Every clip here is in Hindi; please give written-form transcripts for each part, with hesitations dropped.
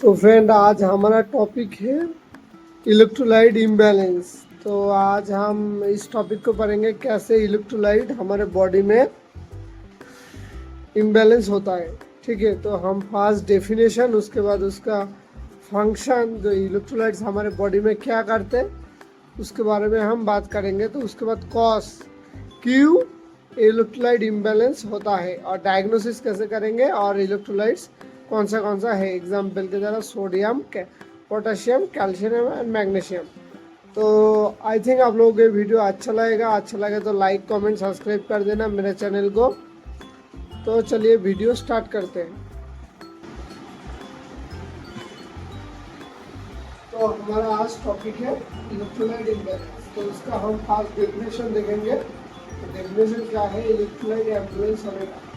तो फ्रेंड आज हमारा टॉपिक है इलेक्ट्रोलाइट इम्बैलेंस। तो आज हम इस टॉपिक को पढ़ेंगे कैसे इलेक्ट्रोलाइट हमारे बॉडी में इम्बैलेंस होता है। ठीक है, तो हम फर्स्ट डेफिनेशन, उसके बाद उसका फंक्शन, जो इलेक्ट्रोलाइट्स हमारे बॉडी में क्या करते हैं उसके बारे में हम बात करेंगे। तो उसके बाद कॉज क्यों इलेक्ट्रोलाइट इम्बैलेंस होता है और डायग्नोसिस कैसे करेंगे और इलेक्ट्रोलाइट्स कौन सा है एग्जाम्पल के द्वारा sodium, potassium, calcium and magnesium. तो आई थिंक आप लोगों को ये वीडियो अच्छा लगे तो लाइक कमेंट सब्सक्राइब कर देना मेरे चैनल को। तो चलिए वीडियो स्टार्ट करते हैं। तो हमारा आज टॉपिक है इलेक्ट्रोलाइट इम्बैलेंस। तो इसका हम फर्स्ट डेफिनेशन देखेंगे। तो डेफिनेशन क्या है इलेक्ट्रोलाइट इम्बैलेंस होने का।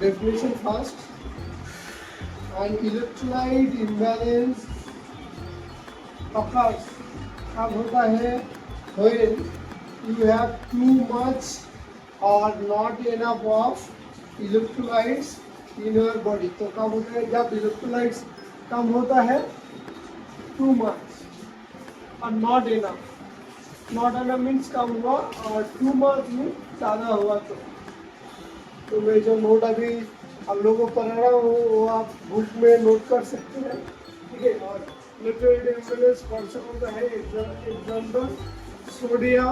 Definition first. An electrolyte imbalance occurs कब होता है when you have too much or not enough of electrolytes in your body। तो कब होता है जब electrolytes कम होता है, too much और not enough। not enough means कम हुआ और too much means ज़्यादा हुआ। तो मैं जो नोट अभी हम लोगों को पढ़ा रहा हूँ वो आप बुक में नोट कर सकते हैं। ठीक है, और इलेक्ट्रोलाइट इम्बैलेंस कौन सा होता है एग्जाम्पल सोडियम,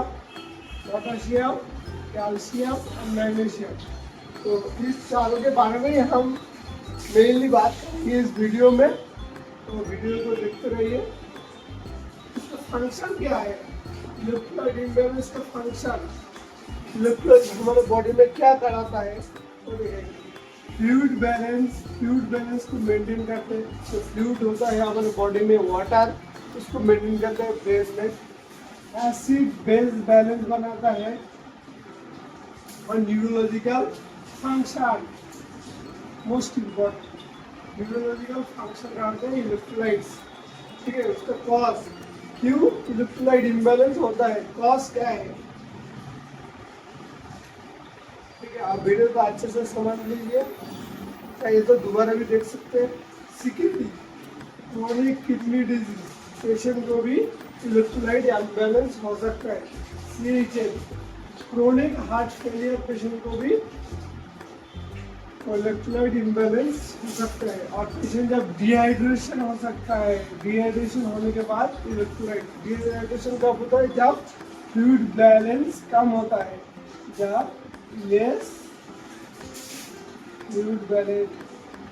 पोटाशियम, कैल्शियम और मैग्नीशियम। तो इस चारों के बारे में हम मेनली बात करेंगे इस वीडियो में। तो वीडियो को देखते रहिए। इसका फंक्शन क्या है इलेक्ट्रोलाइट इम्बैलेंस का फंक्शन, इलेक्ट्रोलाइट हमारे बॉडी में क्या कराता है। तो फ्लूइड बैलेंस को मेंटेन करते हैं। तो फ्लूइड होता है हमारे बॉडी में वाटर, उसको मेंटेन करते हैं बेस में। एसिड बेस बैलेंस बनाता है और neurological function most important neurological function करते हैं इलेक्ट्रोलाइट्स। ठीक है, उसका कॉज क्यों इलेक्ट्रोलाइट इम्बैलेंस होता है, कॉज क्या है। आप वीडियो को अच्छे से समझ लीजिए, चाहिए तो दोबारा भी देख सकते हैं। सिकिडनी क्रोनिक किडनी डिजीज पेशेंट को भी इलेक्ट्रोलाइट इम्बैलेंस हो सकता है। CHN chronic heart failure patient को भी इलेक्ट्रोलाइट इम्बैलेंस हो सकता है। और पेशेंट जब डिहाइड्रेशन हो सकता है, डिहाइड्रेशन होने के बाद इलेक्ट्रोलाइट, डिहाइड्रेशन कब होता है जब फ्लूइड बैलेंस कम होता है, जब less fluid balance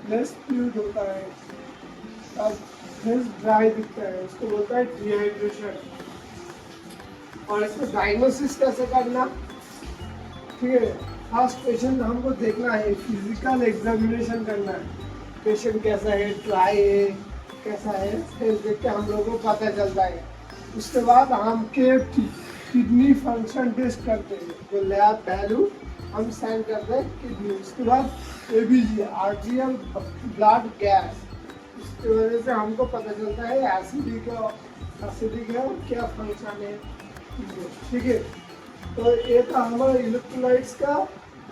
less fluid होता है तब फेस ड्राई दिखता है, उसको बोलता है डिहाइड्रेशन। और इसको डायग्नोसिस कैसे करना, ठीक है, फर्स्ट पेशेंट हमको देखना है, फिजिकल एग्जामिनेशन करना है, पेशेंट कैसा है, ड्राई है कैसा है, फेस देख के हम लोगों को पता चलता है। उसके बाद हम किडनी फंक्शन टेस्ट करते हैं, जो लैब वैल्यू हम साइन करते हैं किडनी। उसके बाद एबीजी आर्टियल ब्लड गैस, इसकी वजह से हमको पता चलता है एसिडिक है क्या फंक्शन है। ठीक है, तो ये था हमारा इलेक्ट्रोलाइट्स का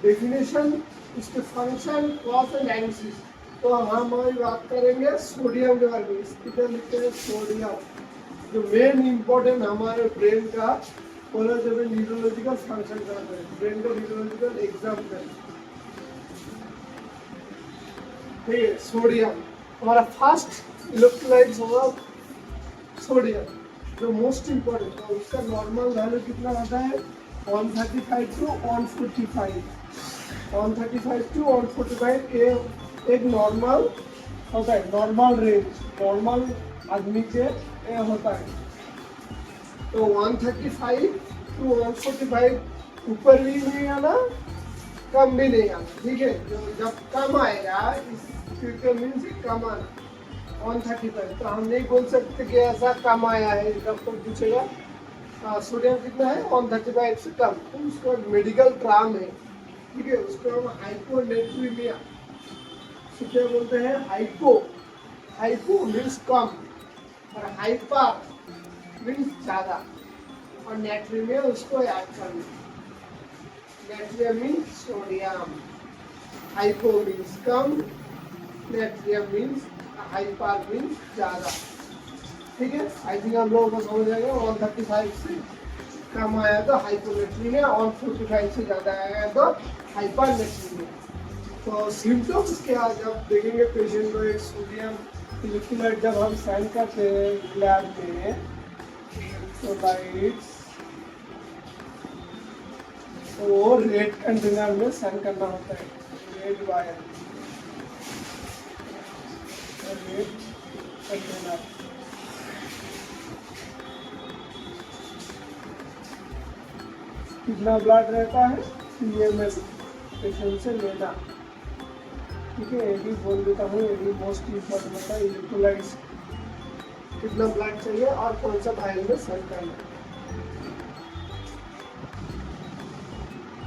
डेफिनेशन, इसके फंक्शन, कॉज एंड डायग्नोसिस। तो हम हमारी बात करेंगे सोडियम के बारे में। इसके लिखते हैं सोडियम, जो मेन इम्पोर्टेंट हमारे ब्रेन का बोला जब न्यूरोलॉजिकल फंक्शन करता है, ब्रेन का न्यूरोलॉजिकल एग्जाम्पल। ठीक है, सोडियम हमारा फर्स्ट इलेक्ट्रोलाइट्स होगा सोडियम, जो मोस्ट इम्पोर्टेंट। तो उसका नॉर्मल वैल्यू कितना होता है 135 टू 145, 135 टू 145 एक नॉर्मल होता है, नॉर्मल रेंज, नॉर्मल आदमी के होता है। तो 135 टू 145 ऊपर भी नहीं आना, कम भी नहीं आना। ठीक है, जब कम आएगा इसका मीन्स कम आना 135। तो हम नहीं बोल सकते कि ऐसा कम आया है, जब कोई पूछेगा सोडियम कितना है 135 से कम, तो उसका मेडिकल टर्म है। ठीक है, उसको हम हाइपोनेट्रीमिया, क्या बोलते हैं, हाइपो मीन्स कम और हाइपर मीन्स ज़्यादा, और नेट्रीमिया उसको याद करना, natrium means sodium. Hypo means कम, नेट्रियम मीन्स हाइपर मीन्स ज़्यादा। ठीक है, आई थिंक हम लोगों को समझ आएगा। 135 से कम आया तो हाइपोनेट्रीमिया, 145 से ज़्यादा आया तो हाइपरनेट्रीमिया। तो सिम्टम्स क्या, जब देखेंगे पेशेंट को एक सोडियम इलेक्ट्रोलाइट जब हम साइन करते हैं लैब में, इलेक्ट्रोलाइट्स तो वो रेड कंटेनर में साइन करना होता है, रेड वायर, रेड कंटेनर। कितना ब्लड रहता है, CML पेशेंट से लेना। ठीक है, ये भी बोल देता हूँ, ये भी मोस्ट इम्पोर्टेंट होता है। इलेक्ट्रोलाइट्स कितना ब्लड चाहिए और कौन सा वायर में साइन करना।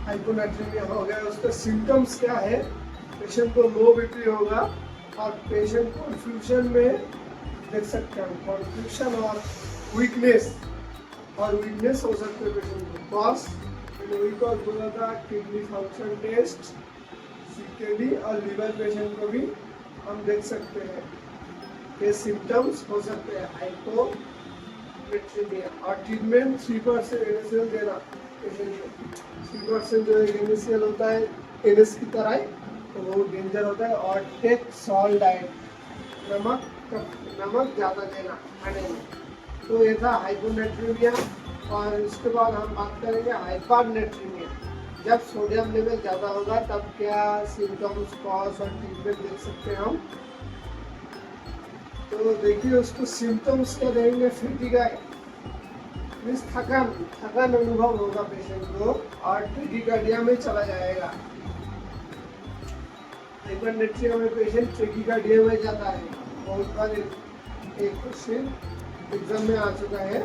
हाइपोनेट्रीमिया हो गया, उसका सिम्टम्स क्या है, पेशेंट को लो बीपी होगा और पेशेंट कन्फ्यूजन में देख सकते हैं, कन्फ्यूजन और वीकनेस हो सकते हैं पेशेंट को। कॉज वीक और बोला था किडनी फंक्शन टेस्ट, CKD और लिवर पेशेंट को भी हम देख सकते हैं। ये सिम्टम्स हो सकते हैं हाइपोनेट्रीमिया। और ट्रीटमेंट 3% NaCl देना पेशेंट को। 3% जो NaCl होता है NS की तरह ही, तो वो डेंजर होता है। और टेक सॉल्ट डाइट, नमक ज़्यादा देना खाने में। तो ये था हाइपोनेट्रीमिया। और इसके बाद हम बात करेंगे हाइपरनेट्रीमिया। जब सोडियम लेवल ज़्यादा होगा तब क्या सिम्टम्स, कॉज और ट्रीटमेंट देख सकते हैं हम। तो देखिए उसको सिम्टम्स क्या देंगे, फैटिग मीन्स थकान अनुभव होगा पेशेंट को और ट्रेकिकार्डिया में चला जाएगा। हाइपरनेट्रिया में पेशेंट ट्रेकिकार्डिया में जाता है। बहुत बार एक क्वेश्चन एग्जाम में आ चुका है,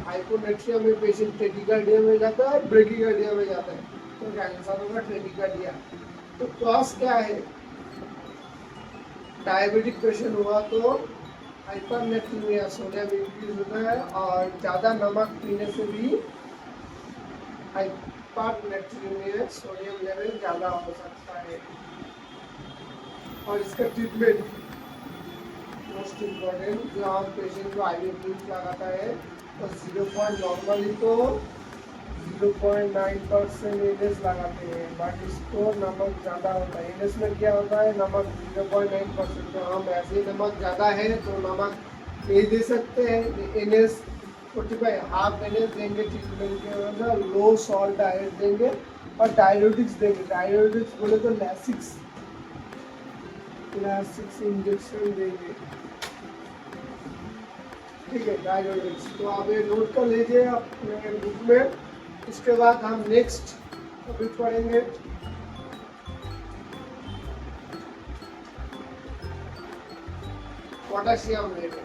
हाइपोनेट्रिया में पेशेंट ट्रेकिकार्डिया में जाता है, ब्रेकिकार्डिया में जाता है। तो क्या आंसर होगा, ट्रेकिकार्डिया। तो कॉज क्या है, डायबिटिक पेशेंट हुआ तो हाइपरनेट्रीमिया, सोडियम इंक्रीज होता है और ज़्यादा नमक पीने से भी हाइपरनेट्रीमिया, सोडियम लेवल ज़्यादा हो सकता है। और इसका ट्रीटमेंट मोस्ट इम्पोर्टेंट, जो हम पेशेंट को IV ड्रिप लगाता है तो 0.9% NS लगाते हैं, बट इसको नमक ज़्यादा होता है। NS में क्या होता है, नमक 0.9%। तो हम ऐसे नमक ज़्यादा है तो नमक नहीं दे सकते हैं। NS 45 हाफ NS देंगे ट्रीटमेंट के अंदर, लो सॉल्ट डाइट देंगे और डायरेटिक्स देंगे। डायरेटिक्स बोले तो लैसिक्स इंजेक्शन देंगे। ठीक है, डायरेटिक्स। तो आप ये नोट कर लीजिए अपने बुक में। इसके बाद हम नेक्स्ट टॉपिक पढ़ेंगे, पोटेशियम लेवल।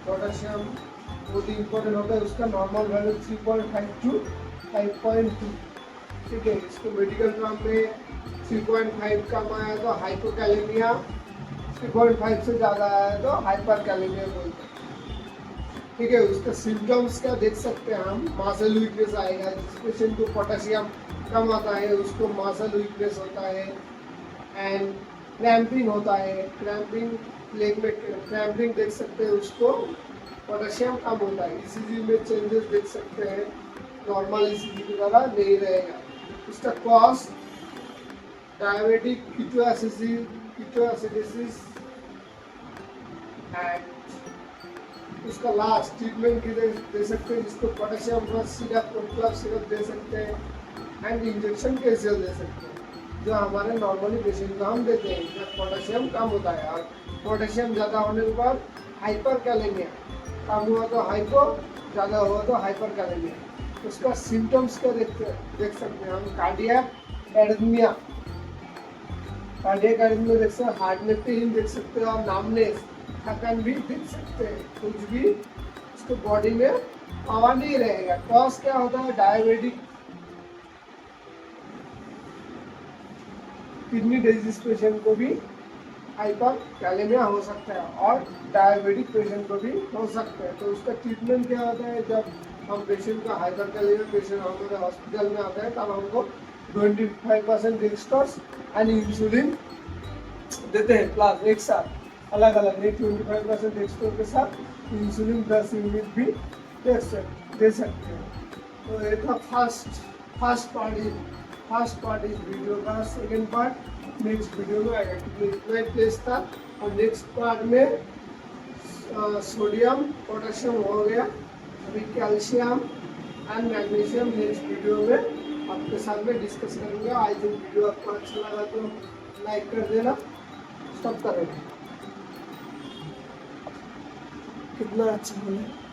पोटेशियम बहुत ही इंपॉर्टेंट होता है, उसका नॉर्मल वैल्यू 3.5 to 5.2। ठीक है, इसको मेडिकल टर्म में 3.5 कम आया तो हाइपोकैलेमिया, 3.5 से ज़्यादा आया तो हाइपरकैलेमिया बोलते हैं। ठीक है, उसका सिम्टम्स क्या देख सकते हैं हम, मसल वीकनेस आएगा। जिस पेशेंट को पोटेशियम कम आता है उसको मसल वीकनेस होता है एंड क्रैम्पिंग होता है। क्रैम्पिंग, लेग में क्रैम्पिंग देख सकते हैं, उसको पोटेशियम कम होता है। ECG में चेंजेस देख सकते हैं, नॉर्मल ECG की तरह नहीं रहेगा। उसका कॉज डायबिटिक, कीटोएसिडिसिस एंड उसका लास्ट ट्रीटमेंट की दे सकते हैं, जिसको potassium plus syrup, club syrup दे सकते हैं एंड इंजेक्शन कैल्शियम दे सकते हैं, जो हमारे नॉर्मली पेशेंट को हम देते हैं जब पोटेशियम कम होता है। और पोटेशियम ज़्यादा होने के बाद हाइपरकैलेमिया, कम हुआ तो हाइपो, ज़्यादा हुआ तो हाइपरकैलेमिया। उसका सिम्टम्स क्या देख सकते हैं हम, कार्डियक एरिथमिया देख सकते हैं, हार्ट में पेन देख सकते हैं और नामनेस, थकान भी देख सकते हैं। कुछ भी उसको बॉडी में पावर नहीं रहेगा। कॉज क्या होता है, डायबिटिक, किडनी डिजीज पेशेंट को भी हाइपरकैलेमिया हो सकता है और डायबिटिक पेशेंट को भी हो सकता है। तो उसका ट्रीटमेंट क्या होता है, जब हम पेशेंट का हाइपरकैलेमिया पेशेंट हमारे हॉस्पिटल में आता है तब हमको 25% डेक्सट्रोज एंड इंसुलिन देते हैं प्लस एक साथ अलग अलग, एक 25% डेक्सट्रोज के साथ इंसुलिन 10 यूनिट भी दे सकते हैं। तो ये था फर्स्ट पार्ट इस वीडियो का। सेकेंड पार्ट नेक्स्ट वीडियो में आएगा, क्योंकि इतना ही टेस्ट था। और नेक्स्ट पार्ट में सोडियम पोटेशियम हो गया, अभी calcium and magnesium next video में आपके साथ में डिस्कस करूँगा। आज जो वीडियो आपको अच्छा लगा तो लाइक कर देना, सब करेंगे। कितना अच्छा बोले।